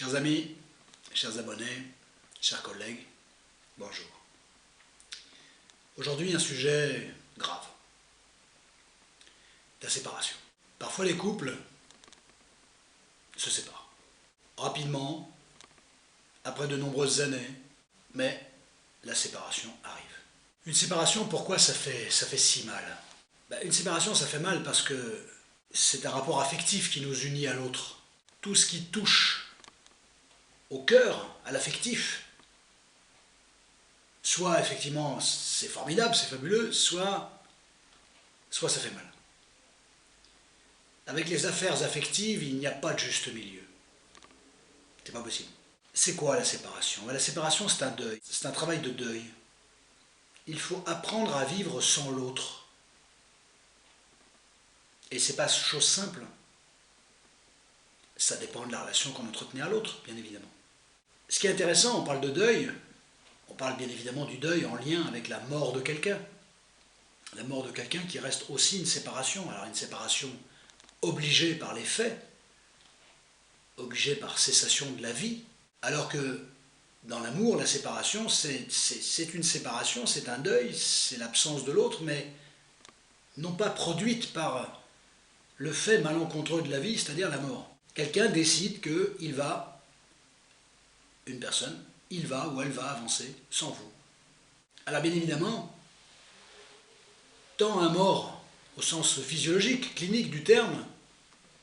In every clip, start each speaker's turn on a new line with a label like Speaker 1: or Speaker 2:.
Speaker 1: Chers amis, chers abonnés, chers collègues, bonjour. Aujourd'hui, un sujet grave, la séparation. Parfois, les couples se séparent rapidement, après de nombreuses années, mais la séparation arrive. Une séparation, pourquoi ça fait si mal? Une séparation, ça fait mal parce que c'est un rapport affectif qui nous unit à l'autre. Tout ce qui touche au cœur, à l'affectif, soit effectivement c'est formidable, c'est fabuleux, soit ça fait mal. Avec les affaires affectives, il n'y a pas de juste milieu. C'est pas possible. C'est quoi la séparation? La séparation, c'est un deuil, c'est un travail de deuil. Il faut apprendre à vivre sans l'autre. Et c'est pas chose simple. Ça dépend de la relation qu'on entretenait à l'autre, bien évidemment. Ce qui est intéressant, on parle de deuil, on parle bien évidemment du deuil en lien avec la mort de quelqu'un. La mort de quelqu'un qui reste aussi une séparation. Alors une séparation obligée par les faits, obligée par cessation de la vie, alors que dans l'amour, la séparation, c'est une séparation, c'est un deuil, c'est l'absence de l'autre, mais non pas produite par le fait malencontreux de la vie, c'est-à-dire la mort. Quelqu'un décide qu'il va, une personne, il va ou elle va avancer sans vous. Alors bien évidemment, tant un mort, au sens physiologique, clinique du terme,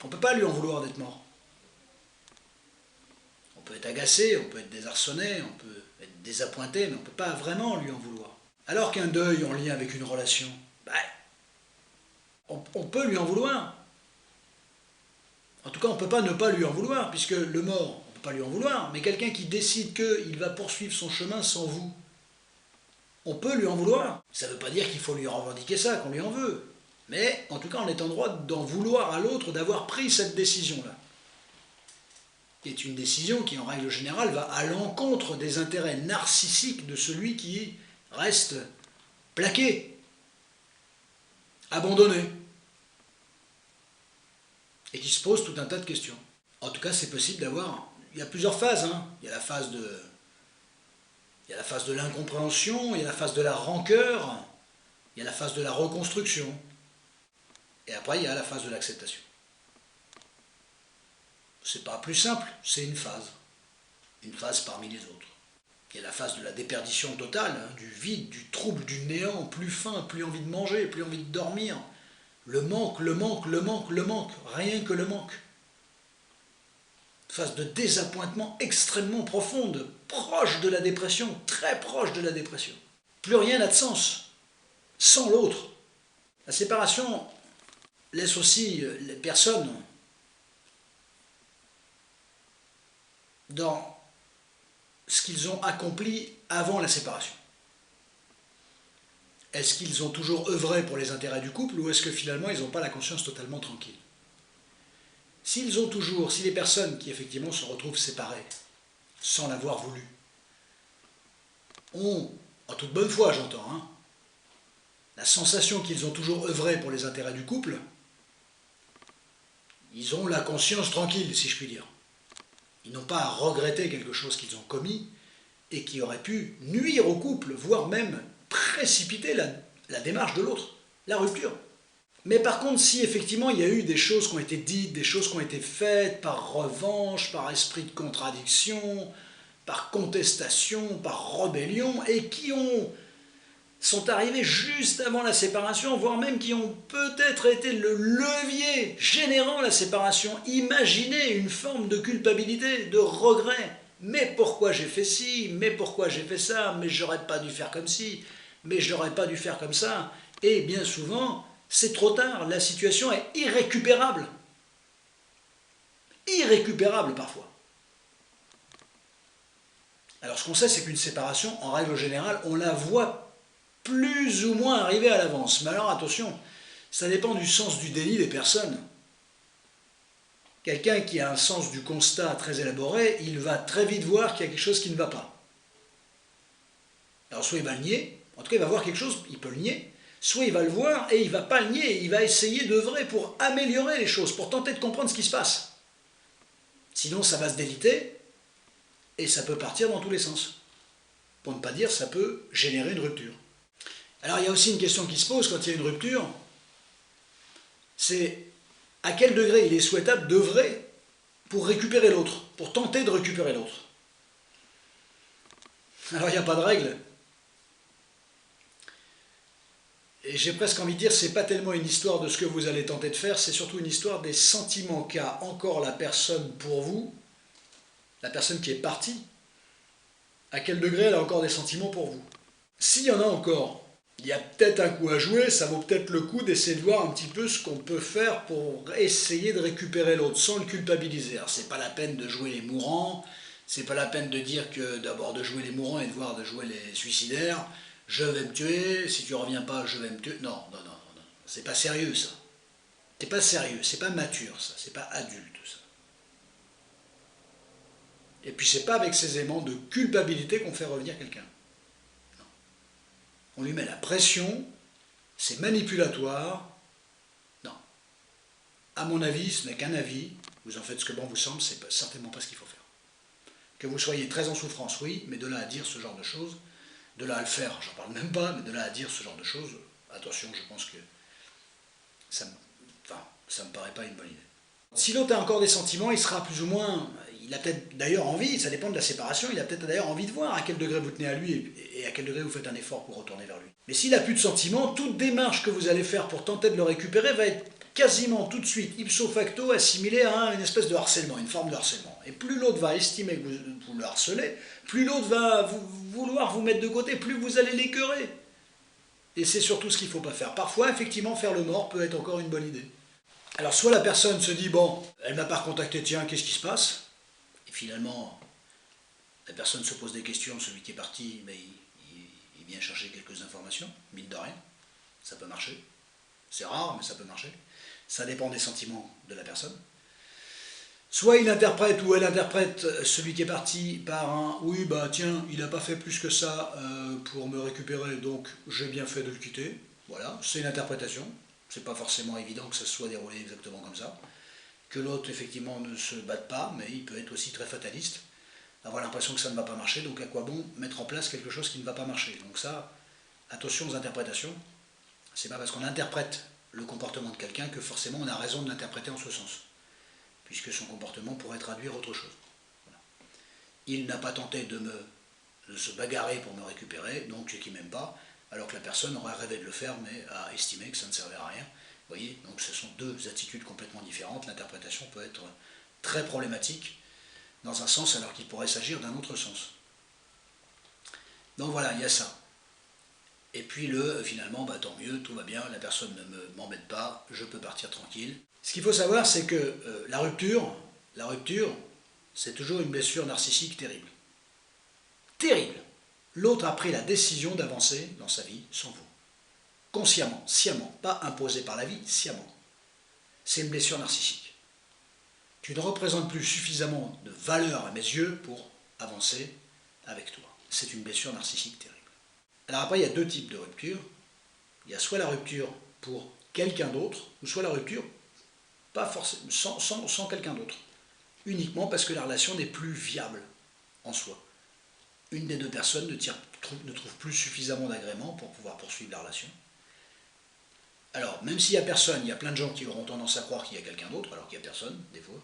Speaker 1: on ne peut pas lui en vouloir d'être mort. On peut être agacé, on peut être désarçonné, on peut être désappointé, mais on ne peut pas vraiment lui en vouloir. Alors qu'un deuil en lien avec une relation, on peut lui en vouloir. En tout cas, on ne peut pas ne pas lui en vouloir, puisque le mort, on ne peut pas lui en vouloir, mais quelqu'un qui décide qu'il va poursuivre son chemin sans vous, on peut lui en vouloir. Ça ne veut pas dire qu'il faut lui revendiquer ça, qu'on lui en veut. Mais en tout cas, on est en droit d'en vouloir à l'autre d'avoir pris cette décision-là. Qui est une décision qui, en règle générale, va à l'encontre des intérêts narcissiques de celui qui reste plaqué, abandonné, et qui se pose tout un tas de questions. En tout cas, c'est possible d'avoir... Il y a plusieurs phases. Il y a la phase de l'incompréhension, il y a la phase de la rancœur, il y a la phase de la reconstruction. Et après, il y a la phase de l'acceptation. C'est pas plus simple, c'est une phase parmi les autres. Il y a la phase de la déperdition totale, du vide, du trouble, du néant, plus faim, plus envie de manger, plus envie de dormir. Le manque, le manque, le manque, le manque, rien que le manque. Phase de désappointement extrêmement profonde, proche de la dépression, très proche de la dépression. Plus rien n'a de sens, sans l'autre. La séparation laisse aussi les personnes dans ce qu'ils ont accompli avant la séparation. Est-ce qu'ils ont toujours œuvré pour les intérêts du couple ou est-ce que finalement ils n'ont pas la conscience totalement tranquille? Si les personnes qui effectivement se retrouvent séparées, sans l'avoir voulu, ont, en toute bonne foi j'entends, la sensation qu'ils ont toujours œuvré pour les intérêts du couple, ils ont la conscience tranquille, si je puis dire. Ils n'ont pas à regretter quelque chose qu'ils ont commis et qui aurait pu nuire au couple, voire même précipiter la démarche de l'autre, la rupture. Mais par contre, si effectivement il y a eu des choses qui ont été dites, des choses qui ont été faites par revanche, par esprit de contradiction, par contestation, par rébellion, et qui sont arrivées juste avant la séparation, voire même qui ont peut-être été le levier générant la séparation, imaginez une forme de culpabilité, de regret. Mais pourquoi j'ai fait ci? Mais pourquoi j'ai fait ça? Mais j'aurais pas dû faire comme ci? Mais j'aurais pas dû faire comme ça? Et bien souvent, c'est trop tard, la situation est irrécupérable. Irrécupérable parfois. Alors ce qu'on sait, c'est qu'une séparation, en règle générale, on la voit plus ou moins arriver à l'avance. Mais alors attention, ça dépend du sens du déni des personnes. Quelqu'un qui a un sens du constat très élaboré, il va très vite voir qu'il y a quelque chose qui ne va pas. Alors soit il va le nier, en tout cas il va voir quelque chose, il peut le nier, soit il va le voir et il ne va pas le nier, il va essayer d'œuvrer pour améliorer les choses, pour tenter de comprendre ce qui se passe. Sinon ça va se déliter Et ça peut partir dans tous les sens. Pour ne pas dire, ça peut générer une rupture. Alors il y a aussi une question qui se pose quand il y a une rupture, c'est à quel degré il est souhaitable d'œuvrer pour récupérer l'autre, pour tenter de récupérer l'autre. Alors il n'y a pas de règle. Et j'ai presque envie de dire, c'est pas tellement une histoire de ce que vous allez tenter de faire, c'est surtout une histoire des sentiments qu'a encore la personne pour vous, la personne qui est partie, à quel degré elle a encore des sentiments pour vous. S'il y en a encore, il y a peut-être un coup à jouer, ça vaut peut-être le coup d'essayer de voir un petit peu ce qu'on peut faire pour essayer de récupérer l'autre sans le culpabiliser. Alors c'est pas la peine de jouer les mourants, c'est pas la peine de dire que d'abord de jouer les mourants et de jouer les suicidaires, je vais me tuer, si tu reviens pas, je vais me tuer. Non, non, non, non, non. C'est pas sérieux ça. C'est pas sérieux, c'est pas mature ça, c'est pas adulte ça. Et puis c'est pas avec ces aimants de culpabilité qu'on fait revenir quelqu'un. Non. On lui met la pression, c'est manipulatoire. Non. À mon avis, ce n'est qu'un avis, vous en faites ce que bon vous semble, c'est certainement pas ce qu'il faut faire. Que vous soyez très en souffrance, oui, mais de là à dire ce genre de choses, de là à le faire, j'en parle même pas, mais de là à dire ce genre de choses, attention, je pense que ça me paraît pas une bonne idée. Si l'autre a encore des sentiments, il sera plus ou moins, il a peut-être d'ailleurs envie, ça dépend de la séparation, il a peut-être d'ailleurs envie de voir à quel degré vous tenez à lui et à quel degré vous faites un effort pour retourner vers lui. Mais s'il n'a plus de sentiments, toute démarche que vous allez faire pour tenter de le récupérer va être quasiment tout de suite, ipso facto, assimilée à une espèce de harcèlement, une forme de harcèlement. Et plus l'autre va estimer que vous le harcelez, plus l'autre va vouloir vous mettre de côté, plus vous allez l'écœurer. Et c'est surtout ce qu'il ne faut pas faire. Parfois, effectivement, faire le mort peut être encore une bonne idée. Alors, soit la personne se dit, bon, elle ne m'a pas recontacté, tiens, qu'est-ce qui se passe? Et finalement, la personne se pose des questions, celui qui est parti, mais il vient chercher quelques informations, mine de rien. Ça peut marcher. C'est rare, mais ça peut marcher. Ça dépend des sentiments de la personne. Soit il interprète ou elle interprète celui qui est parti par un « oui, bah tiens, il n'a pas fait plus que ça pour me récupérer, donc j'ai bien fait de le quitter ». Voilà, c'est une interprétation. C'est pas forcément évident que ça se soit déroulé exactement comme ça. Que l'autre, effectivement, ne se batte pas, mais il peut être aussi très fataliste. Avoir l'impression que ça ne va pas marcher, donc à quoi bon mettre en place quelque chose qui ne va pas marcher. Donc ça, attention aux interprétations. C'est pas parce qu'on interprète le comportement de quelqu'un que forcément on a raison de l'interpréter en ce sens, puisque son comportement pourrait traduire autre chose. Voilà. Il n'a pas tenté de se bagarrer pour me récupérer, donc c'est qu'il ne m'aime pas, alors que la personne aurait rêvé de le faire, mais a estimé que ça ne servait à rien. Vous voyez, donc ce sont deux attitudes complètement différentes. L'interprétation peut être très problématique dans un sens, alors qu'il pourrait s'agir d'un autre sens. Donc voilà, il y a ça. Et puis finalement, bah, tant mieux, tout va bien, la personne ne m'embête pas, je peux partir tranquille. Ce qu'il faut savoir, c'est que la rupture, c'est toujours une blessure narcissique terrible. Terrible. L'autre a pris la décision d'avancer dans sa vie sans vous. Consciemment, sciemment, pas imposé par la vie, sciemment. C'est une blessure narcissique. Tu ne représentes plus suffisamment de valeur à mes yeux pour avancer avec toi. C'est une blessure narcissique terrible. Alors après, il y a deux types de ruptures. Il y a soit la rupture pour quelqu'un d'autre, ou soit la rupture pas forcément, sans quelqu'un d'autre. Uniquement parce que la relation n'est plus viable en soi. Une des deux personnes ne trouve plus suffisamment d'agrément pour pouvoir poursuivre la relation. Alors, même s'il n'y a personne, il y a plein de gens qui auront tendance à croire qu'il y a quelqu'un d'autre, alors qu'il n'y a personne, des fois.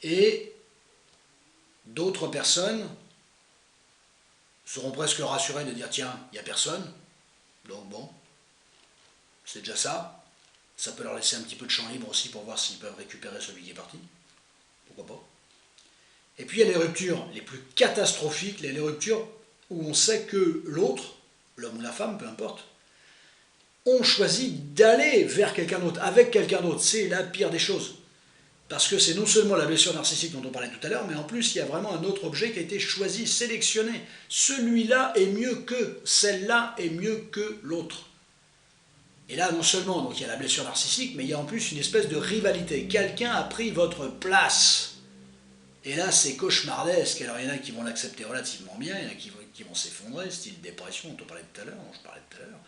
Speaker 1: Et d'autres personnes seront presque rassurés de dire tiens, il n'y a personne, donc bon, c'est déjà ça. Ça peut leur laisser un petit peu de champ libre aussi pour voir s'ils peuvent récupérer celui qui est parti. Pourquoi pas. Et puis il y a les ruptures les plus catastrophiques, les ruptures où on sait que l'autre, l'homme ou la femme, peu importe, ont choisi d'aller vers quelqu'un d'autre, avec quelqu'un d'autre. C'est la pire des choses. Parce que c'est non seulement la blessure narcissique dont on parlait tout à l'heure, mais en plus il y a vraiment un autre objet qui a été choisi, sélectionné. Celui-là est mieux que, celle-là est mieux que l'autre. Et là, non seulement donc, il y a la blessure narcissique, mais il y a en plus une espèce de rivalité. Quelqu'un a pris votre place. Et là, c'est cauchemardesque. Alors il y en a qui vont l'accepter relativement bien, il y en a qui vont s'effondrer, style dépression dont on parlait tout à l'heure, dont je parlais tout à l'heure.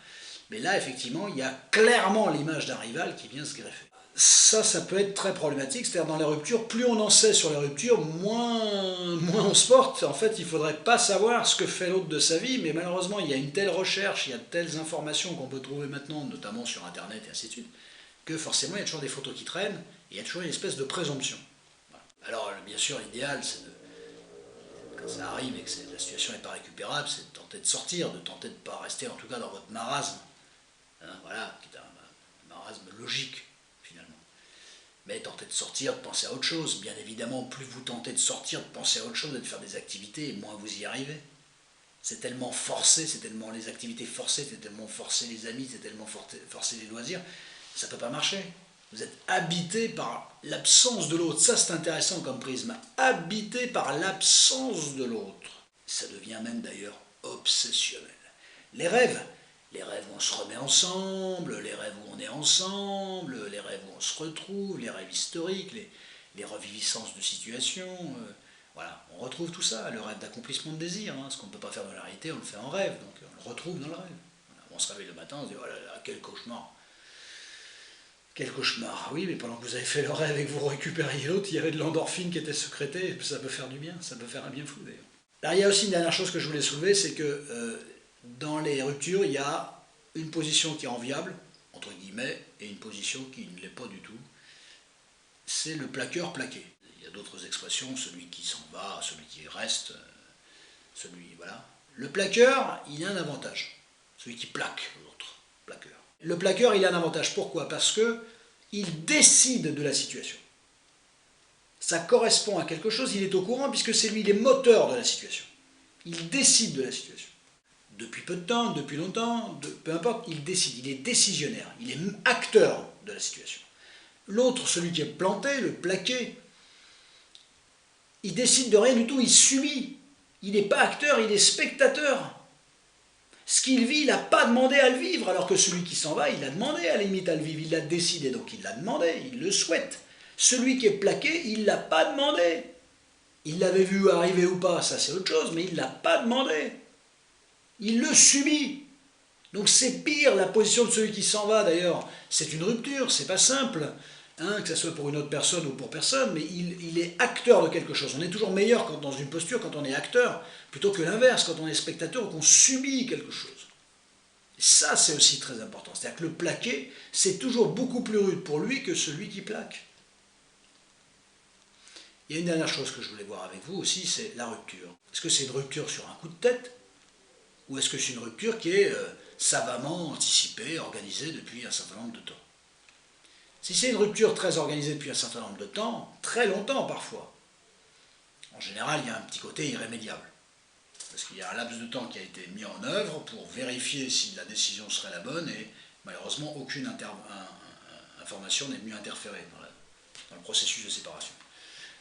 Speaker 1: Mais là, effectivement, il y a clairement l'image d'un rival qui vient se greffer. ça peut être très problématique, c'est-à-dire dans les ruptures, plus on en sait sur les ruptures, moins on se porte. En fait, il ne faudrait pas savoir ce que fait l'autre de sa vie, mais malheureusement, il y a une telle recherche, il y a de telles informations qu'on peut trouver maintenant, notamment sur Internet et ainsi de suite, que forcément, il y a toujours des photos qui traînent, et il y a toujours une espèce de présomption. Voilà. Alors, bien sûr, l'idéal, c'est quand ça arrive et que la situation n'est pas récupérable, c'est de tenter de sortir, de tenter de ne pas rester, en tout cas, dans votre marasme, hein, voilà, qui est un marasme logique, finalement. Mais tentez de sortir, de penser à autre chose. Bien évidemment, plus vous tentez de sortir, de penser à autre chose et de faire des activités, moins vous y arrivez. C'est tellement forcé, c'est tellement les activités forcées, c'est tellement forcer les amis, c'est tellement forcer les loisirs, ça ne peut pas marcher. Vous êtes habité par l'absence de l'autre. Ça, c'est intéressant comme prisme. Habité par l'absence de l'autre. Ça devient même d'ailleurs obsessionnel. Les rêves où on se remet ensemble, les rêves où on est ensemble, les rêves où on se retrouve, les rêves historiques, les reviviscences de situations. Voilà, on retrouve tout ça, le rêve d'accomplissement de désir. Hein, ce qu'on ne peut pas faire dans la réalité, on le fait en rêve, donc on le retrouve dans le rêve. Voilà, on se réveille le matin, on se dit oh là là, quel cauchemar. Quel cauchemar. Oui, mais pendant que vous avez fait le rêve et que vous récupériez l'autre, il y avait de l'endorphine qui était sécrétée, ça peut faire du bien, ça peut faire un bien fou d'ailleurs. Alors il y a aussi une dernière chose que je voulais soulever, c'est que dans les ruptures, il y a une position qui est enviable, entre guillemets, et une position qui ne l'est pas du tout. C'est le plaqueur plaqué. Il y a d'autres expressions, celui qui s'en va, celui qui reste, celui, voilà. Le plaqueur, il a un avantage. Celui qui plaque l'autre, plaqueur. Le plaqueur, il a un avantage. Pourquoi? Parce que il décide de la situation. Ça correspond à quelque chose, il est au courant, puisque c'est lui, il est moteur de la situation. Il décide de la situation. Depuis peu de temps, depuis longtemps, peu importe, il décide, il est décisionnaire, il est acteur de la situation. L'autre, celui qui est planté, le plaqué, il décide de rien du tout, il subit. Il n'est pas acteur, il est spectateur. Ce qu'il vit, il n'a pas demandé à le vivre, alors que celui qui s'en va, il a demandé à la limite à le vivre, il l'a décidé, donc il l'a demandé, il le souhaite. Celui qui est plaqué, il ne l'a pas demandé. Il l'avait vu arriver ou pas, ça c'est autre chose, mais il ne l'a pas demandé. Il le subit. Donc c'est pire la position de celui qui s'en va d'ailleurs. C'est une rupture, c'est pas simple, hein, que ce soit pour une autre personne ou pour personne, mais il est acteur de quelque chose. On est toujours meilleur dans une posture quand on est acteur, plutôt que l'inverse, quand on est spectateur ou qu'on subit quelque chose. Et ça c'est aussi très important. C'est-à-dire que le plaqué, c'est toujours beaucoup plus rude pour lui que celui qui plaque. Il y a une dernière chose que je voulais voir avec vous aussi, c'est la rupture. Est-ce que c'est une rupture sur un coup de tête? Ou est-ce que c'est une rupture qui est savamment anticipée, organisée depuis un certain nombre de temps? Si c'est une rupture très organisée depuis un certain nombre de temps, très longtemps parfois, en général il y a un petit côté irrémédiable. Parce qu'il y a un laps de temps qui a été mis en œuvre pour vérifier si la décision serait la bonne et malheureusement aucune information n'est venue interférer dans le processus de séparation.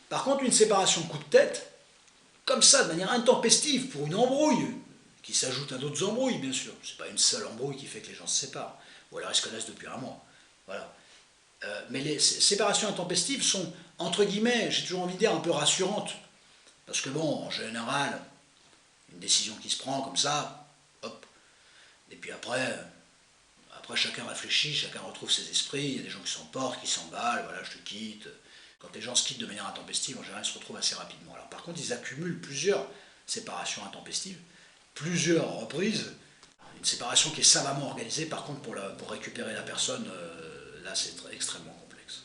Speaker 1: Par contre, une séparation coup de tête, comme ça, de manière intempestive, pour une embrouille, qui s'ajoute à d'autres embrouilles, bien sûr. C'est pas une seule embrouille qui fait que les gens se séparent. Ou alors ils se connaissent depuis un mois. Voilà. Mais les séparations intempestives sont, entre guillemets, j'ai toujours envie de dire, un peu rassurantes. Parce que bon, en général, une décision qui se prend comme ça, hop. Et puis après chacun réfléchit, chacun retrouve ses esprits, il y a des gens qui s'emportent, qui s'emballent, voilà, je te quitte. Quand les gens se quittent de manière intempestive, en général, ils se retrouvent assez rapidement. Alors par contre, ils accumulent plusieurs séparations intempestives, plusieurs reprises. Une séparation qui est savamment organisée, par contre, pour récupérer la personne, là, c'est extrêmement complexe.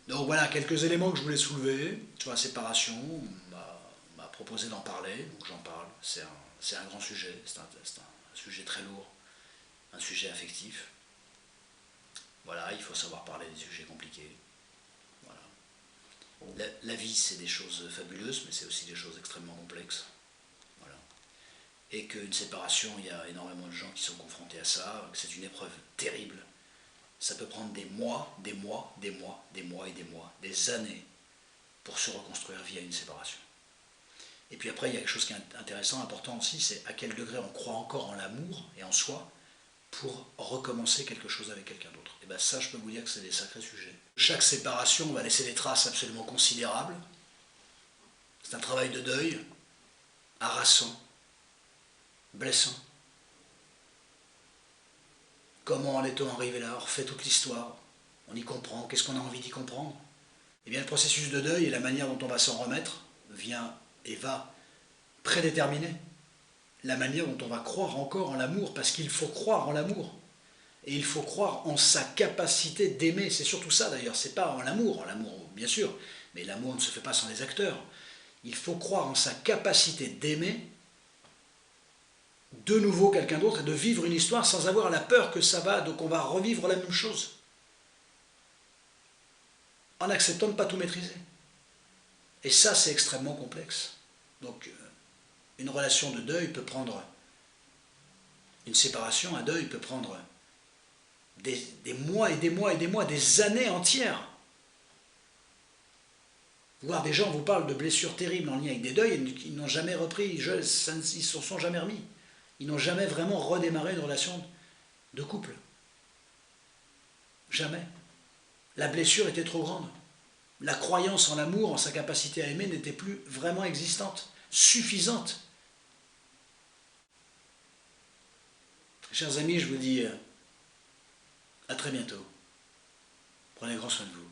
Speaker 1: Donc voilà, quelques éléments que je voulais soulever sur la séparation. On m'a proposé d'en parler, donc j'en parle. C'est un grand sujet, c'est un sujet très lourd, un sujet affectif. Voilà, il faut savoir parler des sujets compliqués. Voilà. La vie, c'est des choses fabuleuses, mais c'est aussi des choses extrêmement complexes. Voilà. Et qu'une séparation, il y a énormément de gens qui sont confrontés à ça, que c'est une épreuve terrible. Ça peut prendre des mois, des mois, des mois, des mois et des mois, des années pour se reconstruire via une séparation. Et puis après, il y a quelque chose qui est intéressant, important aussi, c'est à quel degré on croit encore en l'amour et en soi pour recommencer quelque chose avec quelqu'un d'autre. Et bien ça, je peux vous dire que c'est des sacrés sujets. Chaque séparation va laisser des traces absolument considérables. C'est un travail de deuil, harassant, blessant. Comment en est-on arrivé là? On refait toute l'histoire. On y comprend. Qu'est-ce qu'on a envie d'y comprendre? Eh bien, le processus de deuil et la manière dont on va s'en remettre vient et va prédéterminer la manière dont on va croire encore en l'amour, parce qu'il faut croire en l'amour. Et il faut croire en sa capacité d'aimer. C'est surtout ça d'ailleurs, c'est pas en l'amour bien sûr, mais l'amour ne se fait pas sans les acteurs. Il faut croire en sa capacité d'aimer de nouveau quelqu'un d'autre et de vivre une histoire sans avoir la peur que ça va, donc on va revivre la même chose. En acceptant de ne pas tout maîtriser. Et ça, c'est extrêmement complexe. Donc, une relation de deuil peut prendre, une séparation, un deuil peut prendre des mois et des mois et des mois, des années entières. Voire des gens vous parlent de blessures terribles en lien avec des deuils, ils n'ont jamais repris, ils ne se sont jamais remis. Ils n'ont jamais vraiment redémarré une relation de couple. Jamais. La blessure était trop grande. La croyance en l'amour, en sa capacité à aimer, n'était plus vraiment existante, suffisante. Chers amis, je vous dis à très bientôt. Prenez grand soin de vous.